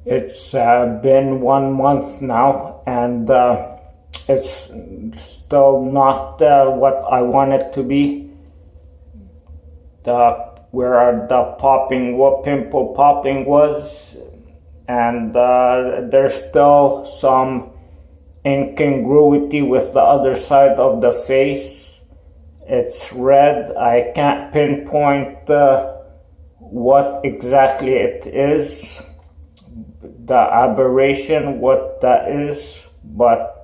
It's been 1 month now, and it's still not what I want it to be. Where the pimple popping was, and there's still some incongruity with the other side of the face. It's red. I can't pinpoint what exactly it is, the aberration, what that is, but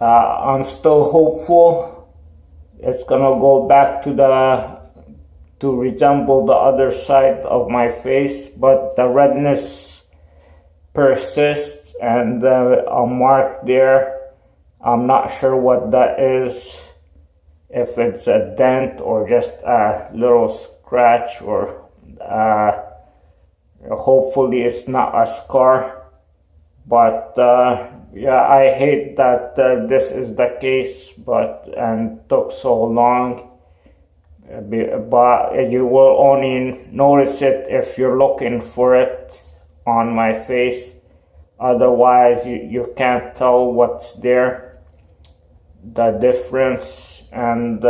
I'm still hopeful it's gonna go back to resemble the other side of my face, but the redness persists, and a mark there. I'm not sure what that is, if it's a dent or just a little scratch, or hopefully it's not a scar. But yeah, I hate that this is the case, and took so long. But you will only notice it if you're looking for it on my face. Otherwise, you can't tell what's there, the difference, and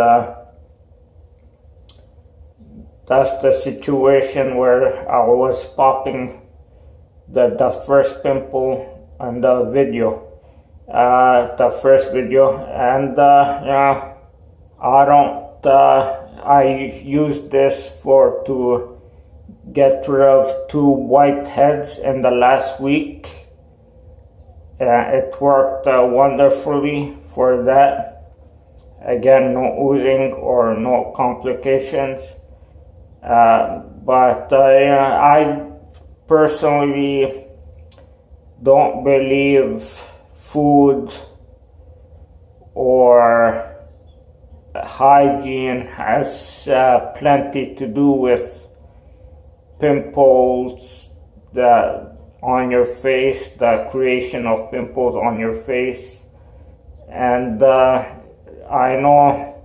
that's the situation where I was popping the first pimple on the video, the first video, and yeah, I used this to get rid of 2 whiteheads in the last week. It worked wonderfully for that. Again, no oozing or no complications. But yeah, I personally don't believe food or hygiene has plenty to do with pimples on your face, the creation of pimples on your face. And I know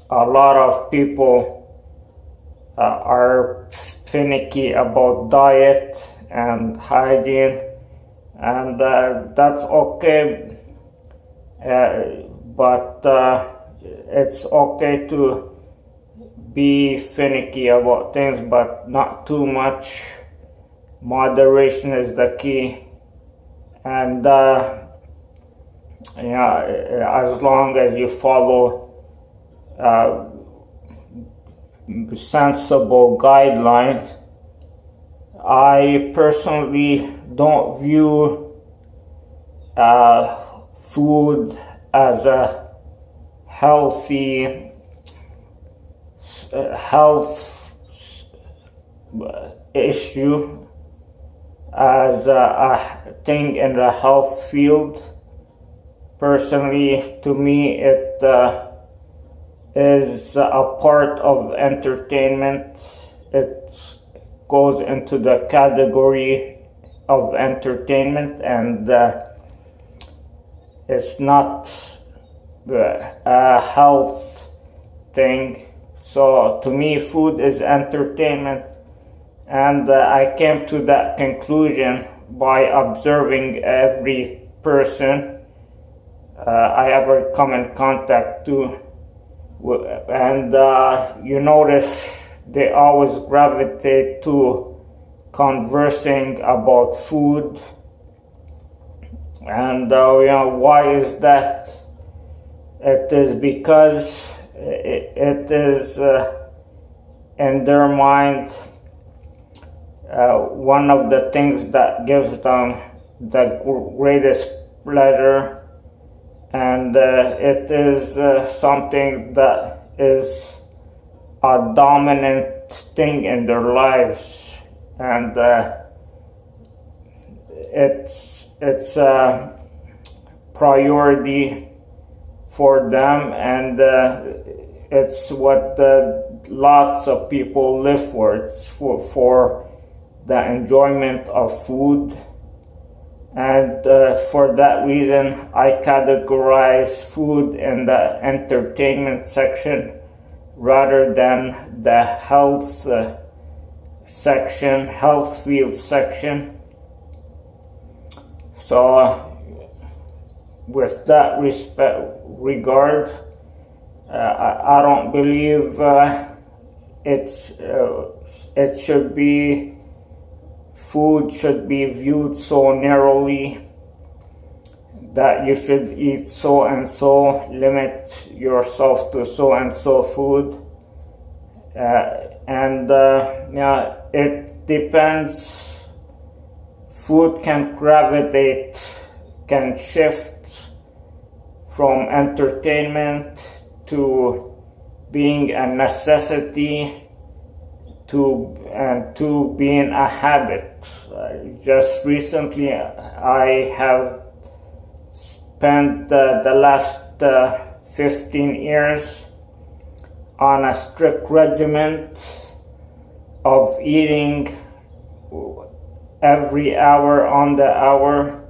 a lot of people are finicky about diet and hygiene, and that's okay, but it's okay to be finicky about things, but not too much. Moderation is the key, and yeah, as long as you follow sensible guidelines. I personally don't view food as a healthy health issue, as a thing in the health field. Personally, to me, it is a part of entertainment. It goes into the category of entertainment, and it's not a health thing. So to me, food is entertainment, and I came to that conclusion by observing every person I ever come in contact to. And you notice they always gravitate to conversing about food. And why is that? It is because it is in their mind one of the things that gives them the greatest pleasure. And it is something that is a dominant thing in their lives, and it's a priority for them, and it's what lots of people live for. It's for the enjoyment of food. And for that reason, I categorize food in the entertainment section rather than the health section, health field section. So with that regard, I don't believe it should be, food should be viewed so narrowly that you should eat so and so, limit yourself to so and so food. It depends. Food can shift from entertainment to being a necessity to being a habit. Just recently, I have spent the last 15 years on a strict regimen of eating every hour on the hour,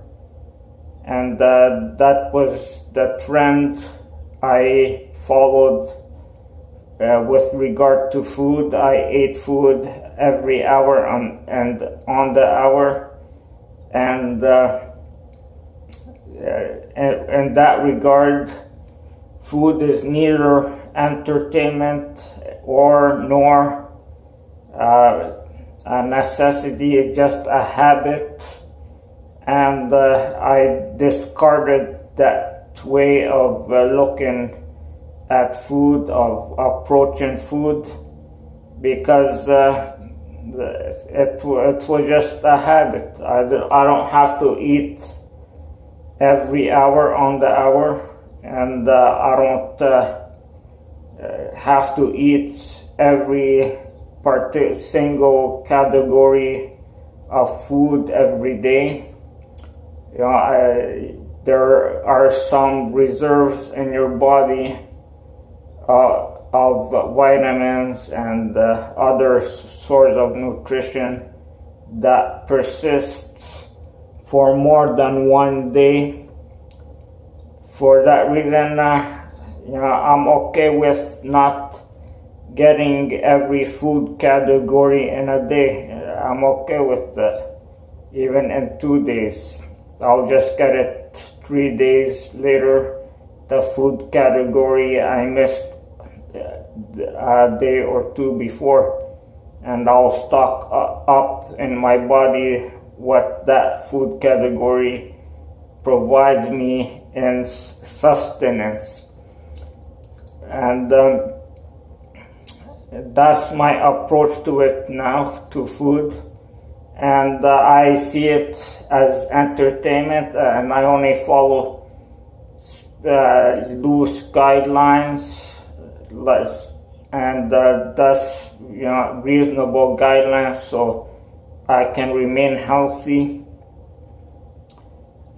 and that was the trend I followed with regard to food. I ate food every hour on the hour, and in that regard, food is neither entertainment nor a necessity. It's just a habit, and I discarded that way of looking at food, of approaching food, because it was just a habit. I don't have to eat every hour on the hour, and I don't have to eat every single category of food every day. There are some reserves in your body of vitamins and other sorts of nutrition that persists for more than one day. For that reason, I'm okay with not getting every food category in a day. I'm okay with that. Even in 2 days, I'll just get it 3 days later. The food category I missed a day or two before, and I'll stock up in my body what that food category provides me in sustenance. And that's my approach to it now, to food. And I see it as entertainment, and I only follow loose guidelines, and that's reasonable guidelines, so I can remain healthy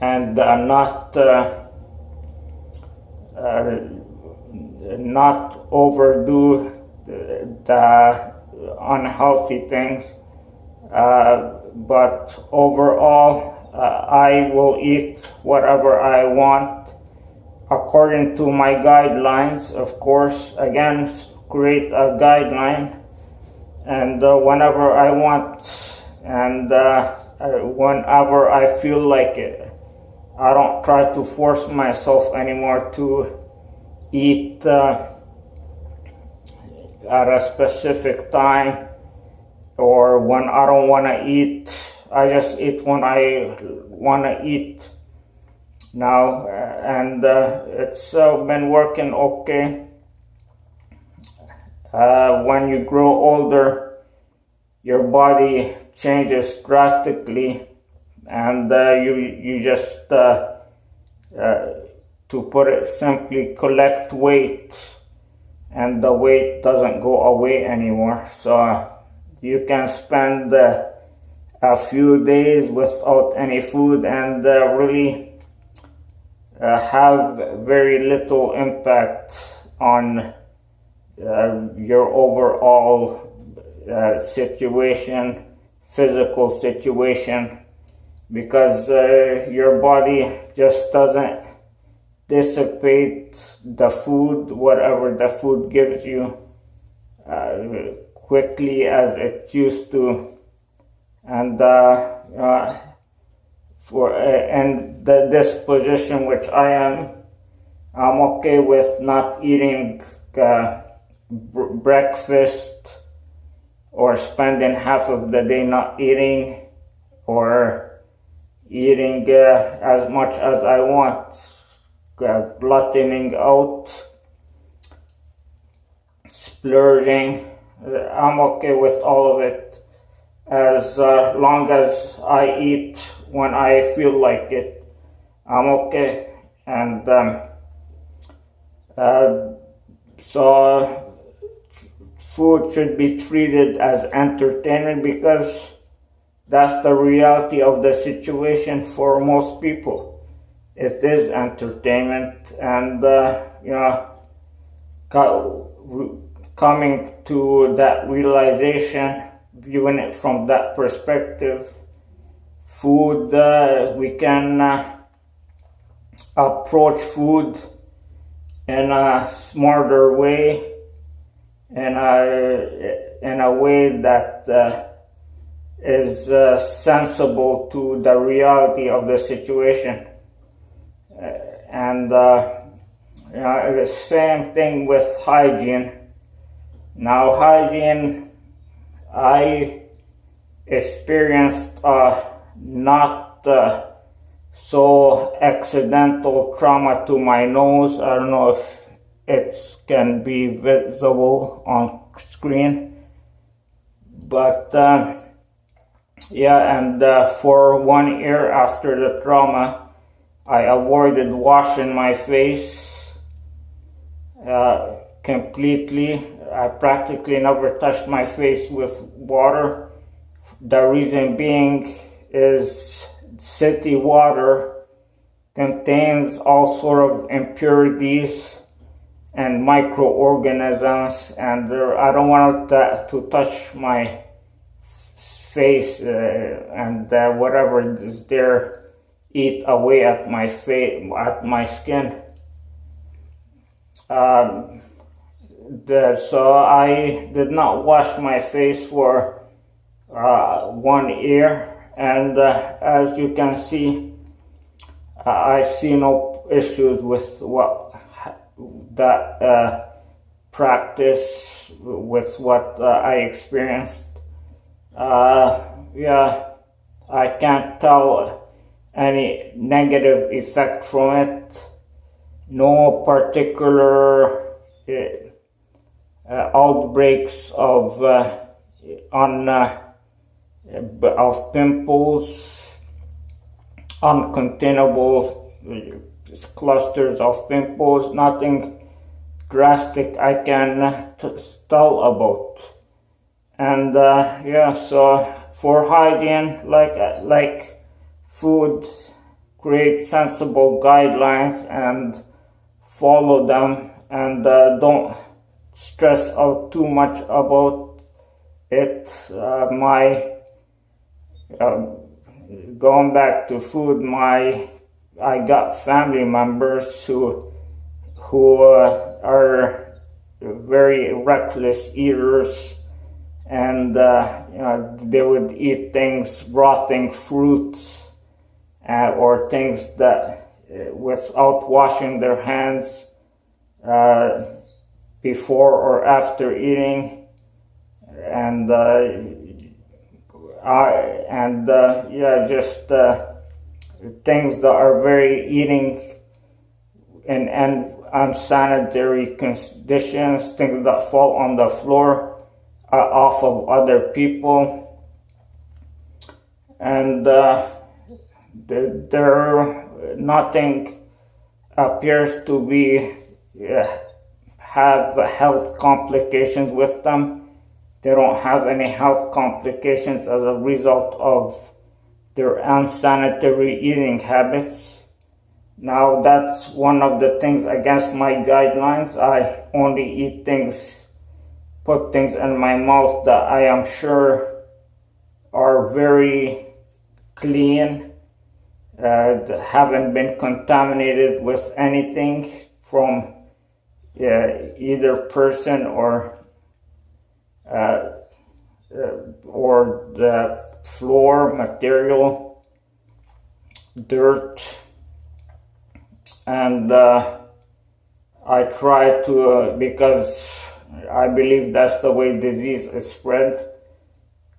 and not overdo the unhealthy things. But overall, I will eat whatever I want according to my guidelines. Of course, again, create a guideline, and whenever I want, and whenever I feel like it. I don't try to force myself anymore to eat at a specific time, or when I don't want to eat. I just eat when I want to eat now, and it's been working okay. When you grow older, your body changes drastically, and you just, to put it simply, collect weight, and the weight doesn't go away anymore. So you can spend a few days without any food and really have very little impact on your overall situation, physical situation, because your body just doesn't dissipate the food, whatever the food gives you, quickly as it used to. And in this position which I am, I'm okay with not eating breakfast, or spending half of the day not eating, or eating as much as I want, gluttoning out, splurging. I'm okay with all of it as long as I eat when I feel like it. I'm okay. And so food should be treated as entertainment, because that's the reality of the situation for most people. It is entertainment, and coming to that realization, viewing it from that perspective, food, we can approach food in a smarter way, in a way that is sensible to the reality of the situation. And the same thing with hygiene. Now, hygiene, I experienced not so accidental trauma to my nose. I don't know if it can be visible on screen, but for 1 year after the trauma, I avoided washing my face completely. I practically never touched my face with water. The reason being is city water contains all sort of impurities and microorganisms, and I don't want to touch my face and whatever is there eat away at my face, at my skin. So I did not wash my face for 1 year, and as you can see, I see no issues with that practice, with what I experienced. I can't tell any negative effect from it. No particular outbreaks of pimples, uncontainable clusters of pimples, nothing drastic I can tell about. And so for hygiene, like food, create sensible guidelines and follow them, and don't stress out too much about it. Going back to food, I got family members who are very reckless eaters, and they would eat things, rotting fruits, or things that without washing their hands before or after eating, and just things that are very eating in unsanitary conditions, things that fall on the floor off of other people, and there nothing appears to be have health complications with them. They don't have any health complications as a result of their unsanitary eating habits. Now, that's one of the things against my guidelines. I only eat things, put things in my mouth that I am sure are very clean, haven't been contaminated with anything from either person or or the floor material, dirt, and I try to, because I believe that's the way disease is spread,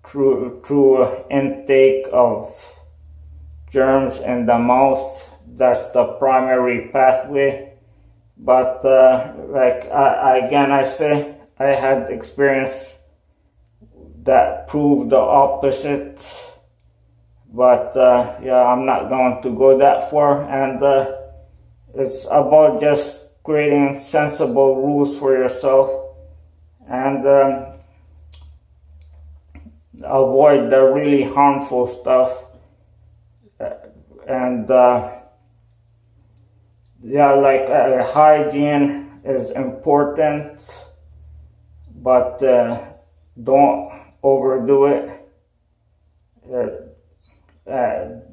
through intake of germs in the mouth. That's the primary pathway. But like I say, I had experience that proved the opposite. But yeah, I'm not going to go that far. And it's about just creating sensible rules for yourself and avoid the really harmful stuff. And yeah, like hygiene is important, but don't overdo it.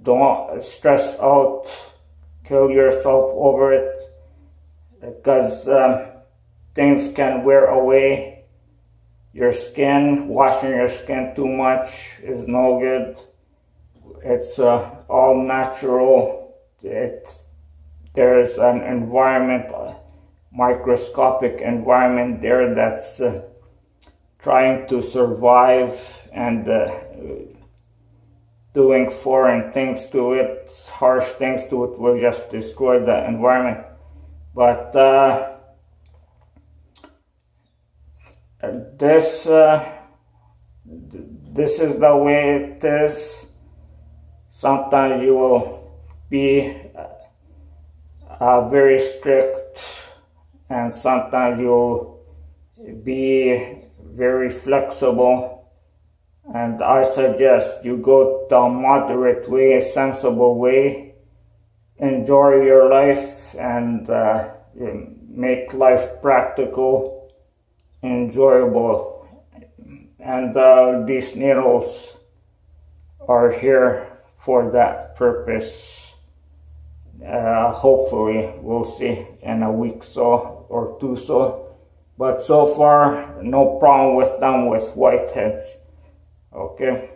Don't stress out, kill yourself over it, because things can wear away. Your skin, washing your skin too much is no good. It's all natural. There's an environment, microscopic environment there that's trying to survive, and doing foreign things to it, harsh things to it, will just destroy the environment. But this is the way it is. Sometimes you will be very strict, and sometimes you'll be very flexible. And I suggest you go the moderate way, a sensible way. Enjoy your life and make life practical, enjoyable. And these needles are here for that purpose. Hopefully, we'll see in a week or two. But so far, no problem with them with whiteheads. Okay.